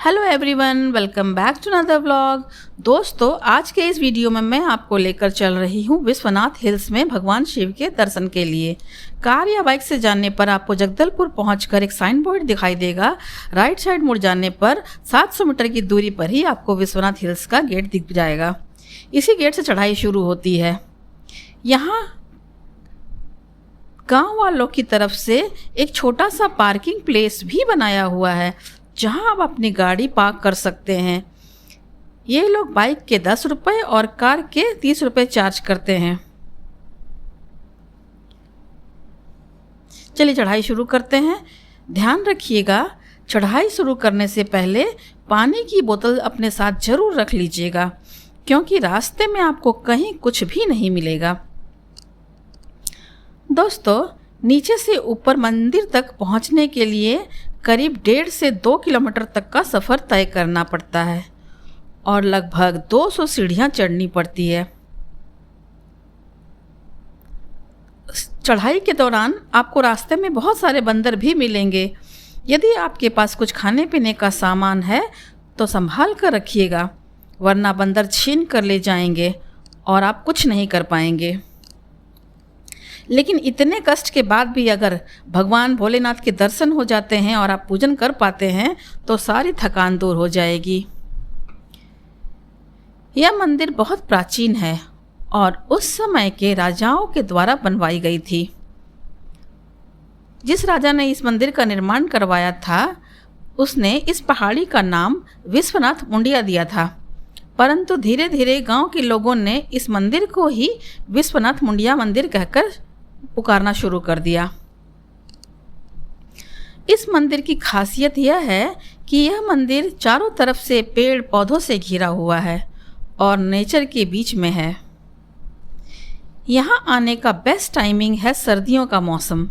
Hello everyone, welcome back to another vlog. दोस्तों, आज के इस वीडियो में मैं आपको लेकर चल रही हूँ विश्वनाथ हिल्स में भगवान शिव के दर्शन के लिए। कार या बाइक से जाने पर आपको जगदलपुर पहुंचकर एक साइन बोर्ड दिखाई देगा। राइट साइड मुड़ जाने पर 700 मीटर की दूरी पर ही आपको विश्वनाथ हिल्स का गेट दिख जाएगा। इसी गेट से चढ़ाई शुरू होती है। यहाँ गांव वालों की तरफ से एक छोटा सा पार्किंग प्लेस भी बनाया हुआ है, जहां आप अपनी गाड़ी पार्क कर सकते हैं। ये लोग बाइक के 10 रुपये और कार के 30 रुपये चार्ज करते हैं। चलिए चढ़ाई शुरू करते हैं। ध्यान रखिएगा, चढ़ाई शुरू करने से पहले पानी की बोतल अपने साथ जरूर रख लीजिएगा, क्योंकि रास्ते में आपको कहीं कुछ भी नहीं मिलेगा। दोस्तों, नीचे से ऊपर मंदिर तक पहुंचने के लिए करीब 1.5 से 2 किलोमीटर तक का सफ़र तय करना पड़ता है और लगभग 200 सीढ़ियाँ चढ़नी पड़ती है। चढ़ाई के दौरान आपको रास्ते में बहुत सारे बंदर भी मिलेंगे। यदि आपके पास कुछ खाने पीने का सामान है तो संभाल कर रखिएगा, वरना बंदर छीन कर ले जाएंगे और आप कुछ नहीं कर पाएंगे। लेकिन इतने कष्ट के बाद भी अगर भगवान भोलेनाथ के दर्शन हो जाते हैं और आप पूजन कर पाते हैं तो सारी थकान दूर हो जाएगी। यह मंदिर बहुत प्राचीन है और उस समय के राजाओं के द्वारा बनवाई गई थी। जिस राजा ने इस मंदिर का निर्माण करवाया था, उसने इस पहाड़ी का नाम विश्वनाथ मुंडिया दिया था, परंतु धीरे धीरे गांव के लोगों ने इस मंदिर को ही विश्वनाथ मुंडिया मंदिर कहकर पुकारना शुरू कर दिया। इस मंदिर की खासियत यह है कि यह मंदिर चारों तरफ से पेड़ पौधों से घिरा हुआ है और नेचर के बीच में है। यहाँ आने का बेस्ट टाइमिंग है सर्दियों का मौसम।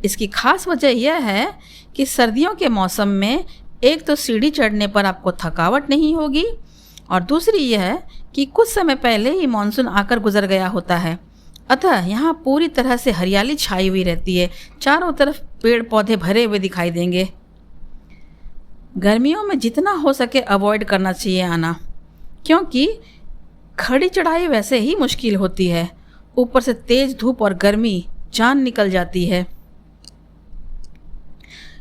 इसकी खास वजह यह है कि सर्दियों के मौसम में एक तो सीढ़ी चढ़ने पर आपको थकावट नहीं होगी, और दूसरी यह है कि कुछ समय पहले ही मानसून आकर गुजर गया होता है, अतः यहाँ पूरी तरह से हरियाली छाई हुई रहती है। चारों तरफ पेड़ पौधे भरे हुए दिखाई देंगे। गर्मियों में जितना हो सके अवॉइड करना चाहिए आना, क्योंकि खड़ी चढ़ाई वैसे ही मुश्किल होती है, ऊपर से तेज धूप और गर्मी, जान निकल जाती है।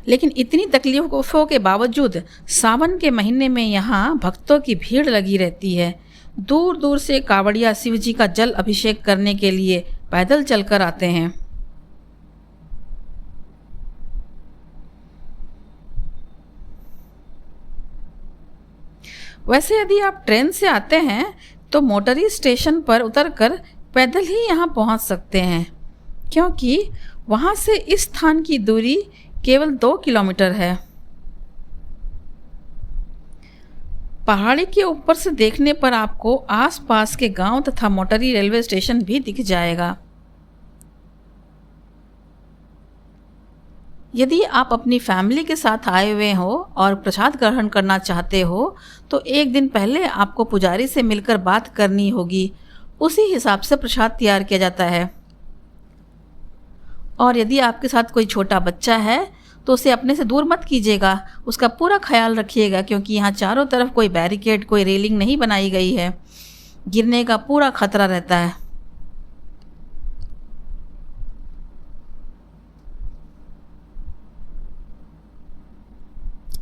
लेकिन इतनी तकलीफों के बावजूद सावन के महीने में यहाँ भक्तों की भीड़ लगी रहती है। दूर दूर से कांवड़िया शिव जी का जल अभिषेक करने के लिए पैदल चलकर आते हैं। वैसे यदि आप ट्रेन से आते हैं तो मोटरी स्टेशन पर उतरकर पैदल ही यहाँ पहुँच सकते हैं, क्योंकि वहाँ से इस स्थान की दूरी केवल 2 किलोमीटर है। पहाड़ी के ऊपर से देखने पर आपको आसपास के गांव तथा मोटरी रेलवे स्टेशन भी दिख जाएगा। यदि आप अपनी फैमिली के साथ आए हुए हो और प्रसाद ग्रहण करना चाहते हो तो एक दिन पहले आपको पुजारी से मिलकर बात करनी होगी। उसी हिसाब से प्रसाद तैयार किया जाता है। और यदि आपके साथ कोई छोटा बच्चा है तो उसे अपने से दूर मत कीजिएगा, उसका पूरा ख्याल रखिएगा, क्योंकि यहाँ चारों तरफ कोई बैरिकेड, कोई रेलिंग नहीं बनाई गई है। गिरने का पूरा खतरा रहता है।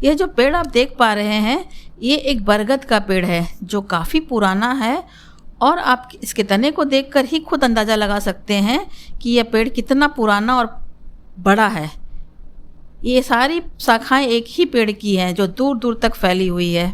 यह जो पेड़ आप देख पा रहे हैं, ये एक बरगद का पेड़ है जो काफ़ी पुराना है, और आप इसके तने को देखकर ही खुद अंदाज़ा लगा सकते हैं कि यह पेड़ कितना पुराना और बड़ा है। ये सारी शाखाएं एक ही पेड़ की हैं जो दूर दूर तक फैली हुई है।